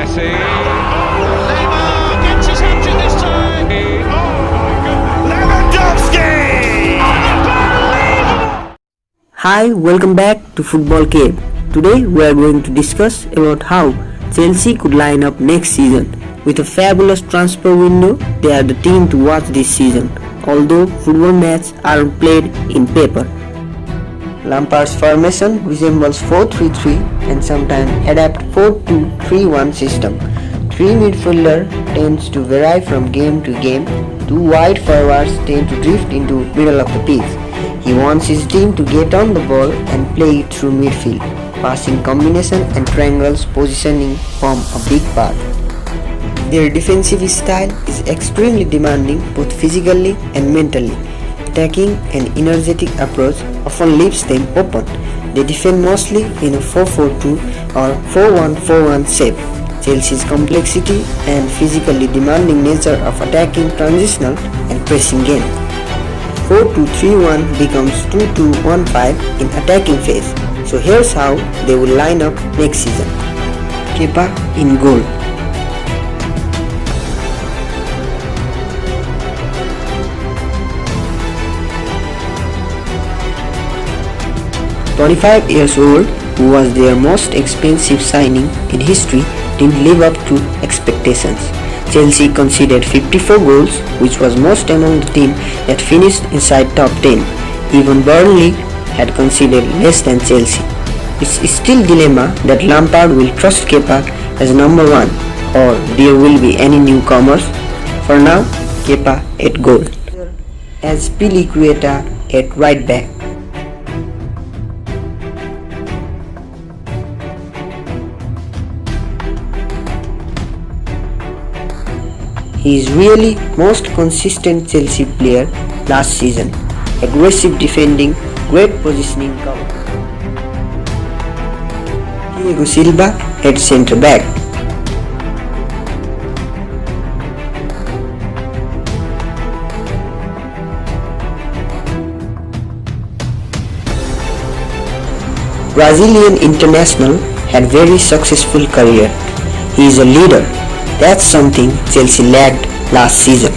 Messi. Neymar gets his hat-trick this time. Lewandowski! Unbelievable! Hi, welcome back to Football Cave. Today we are going to discuss about how Chelsea could line up next season. With a fabulous transfer window, they are the team to watch this season, although football matches are played in paper. Lampard's formation resembles 4-3-3 and sometimes adapt 4-2-3-1 system. Three midfielder tends to vary from game to game. Two wide forwards tend to drift into middle of the pitch. He wants his team to get on the ball and play it through midfield. Passing combination and triangles positioning form a big part. Their defensive style is extremely demanding both physically and mentally. Attacking an energetic approach often leaves them open. They defend mostly in a 4-4-2 or 4-1-4-1 shape. Chelsea's complexity and physically demanding nature of attacking transitional and pressing game. 4-2-3-1 becomes 2-2-1-5 in attacking phase. So here's how they will line up next season. Kepa in goal. "25 years old, who was their most expensive signing in history, didn't live up to expectations. Chelsea conceded 54 goals, which was most among the team that finished inside top 10. Even Burnley had conceded less than Chelsea. It's still a dilemma that Lampard will trust Kepa as number one, or there will be any newcomers. For now, Kepa at goal. As Piliqueta at right back. He is really most consistent Chelsea player last season. Aggressive defending, great positioning cover. Thiago Silva at centre back. Brazilian international had very successful career. He is a leader. That's something Chelsea lacked last season.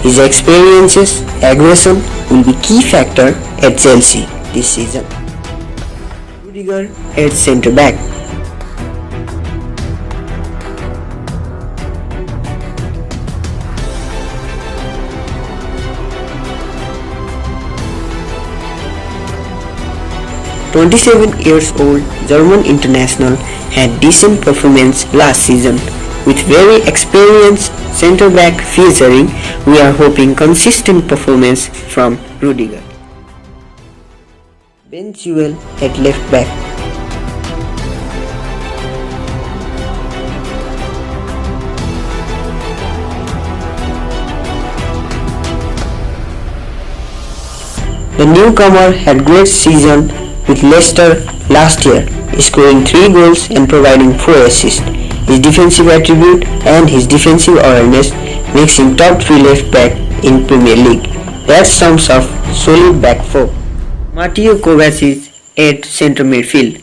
His experiences, aggression will be key factor at Chelsea this season. Rudiger at centre back. "27 years old German international had decent performance last season. With very experienced centre-back featuring, we are hoping consistent performance from Rudiger." Ben Chilwell at left back. The newcomer had great season with Leicester last year, scoring 3 goals and providing 4 assists. His defensive attribute and his defensive awareness makes him top 3 left back in Premier League. That sums up solid back 4. Mateo Kovacic at centre midfield.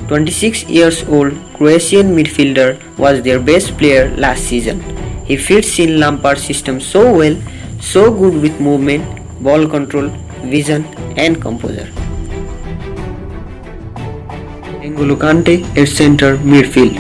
"26 years old Croatian midfielder was their best player last season. He fits in Lampard's system so well, so good with movement, ball control, vision and composure." N'Golo Kante at centre midfield.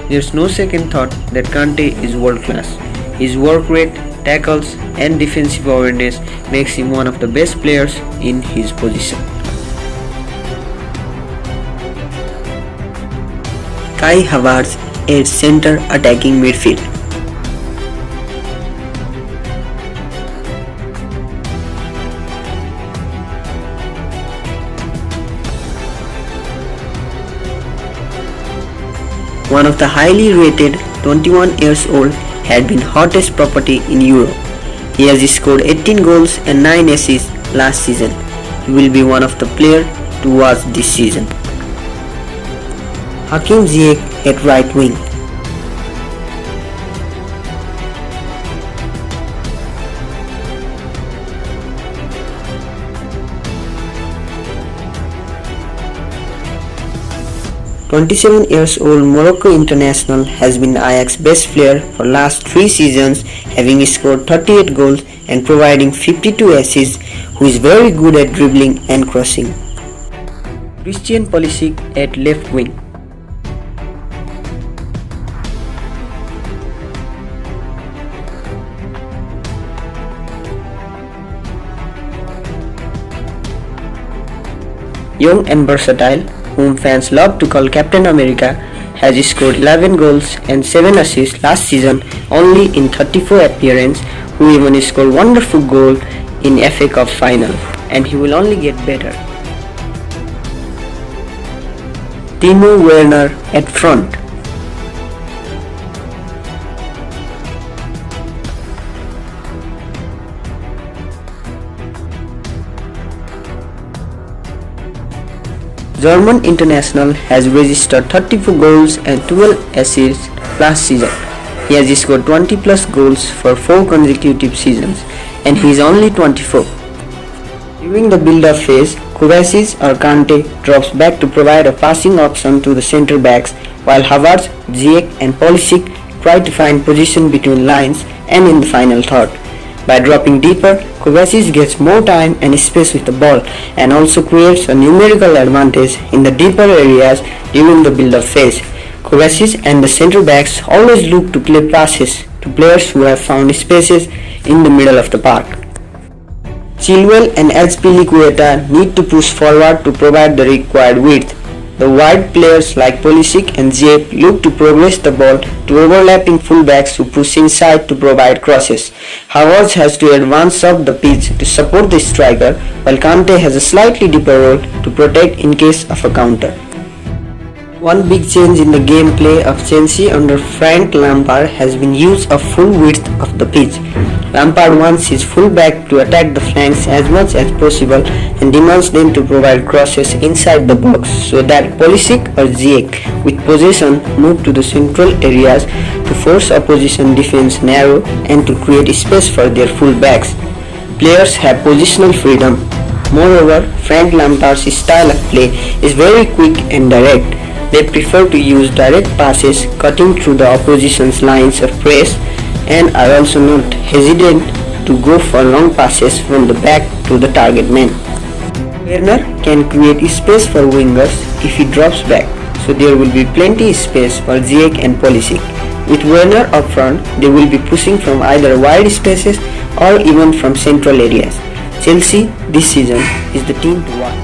There's no second thought that Kante is world class. His work rate, tackles and defensive awareness makes him one of the best players in his position. Kai Havertz at centre attacking midfield. One of the highly rated 21 years old had been hottest property in Europe. He has scored 18 goals and 9 assists last season. He will be one of the players to watch this season. Hakim Ziyech at right wing. (27-year-old Morocco international has been Ajax's best player for last 3 seasons, having scored 38 goals and providing 52 assists, who is very good at dribbling and crossing. Christian Pulisic at left wing. Young and versatile, whom fans love to call Captain America, has scored 11 goals and 7 assists last season only in 34 appearances, who even scored wonderful goal in FA Cup final, and he will only get better. Timo Werner at front. German international has registered 34 goals and 12 assists last season. He has scored 20 plus goals for 4 consecutive seasons, and he is only 24. During the build-up phase, Kovacic or Kante drops back to provide a passing option to the centre backs, while Havertz, Ziyech and Pulisic try to find position between lines and in the final third. By dropping deeper, Kovacic gets more time and space with the ball and also creates a numerical advantage in the deeper areas during the build-up phase. Kovacic and the centre backs always look to play passes to players who have found spaces in the middle of the park. Chilwell and Azpilicueta need to push forward to provide the required width. The wide players like Pulisic and Ziyech look to progress the ball to overlapping fullbacks who push inside to provide crosses. Havertz has to advance up the pitch to support the striker, while Kante has a slightly deeper role to protect in case of a counter. One big change in the gameplay of Chelsea under Frank Lampard has been use of full width of the pitch. Lampard wants his fullback to attack the flanks as much as possible and demands them to provide crosses inside the box so that Pulisic or Ziyech with possession move to the central areas to force opposition defense narrow and to create space for their fullbacks. Players have positional freedom. Moreover, Frank Lampard's style of play is very quick and direct. They prefer to use direct passes cutting through the opposition's lines of press and are also not hesitant to go for long passes from the back to the target man. Werner can create space for wingers if he drops back, so there will be plenty space for Ziyech and Pulisic. With Werner up front, they will be pushing from either wide spaces or even from central areas. Chelsea this season is the team to watch.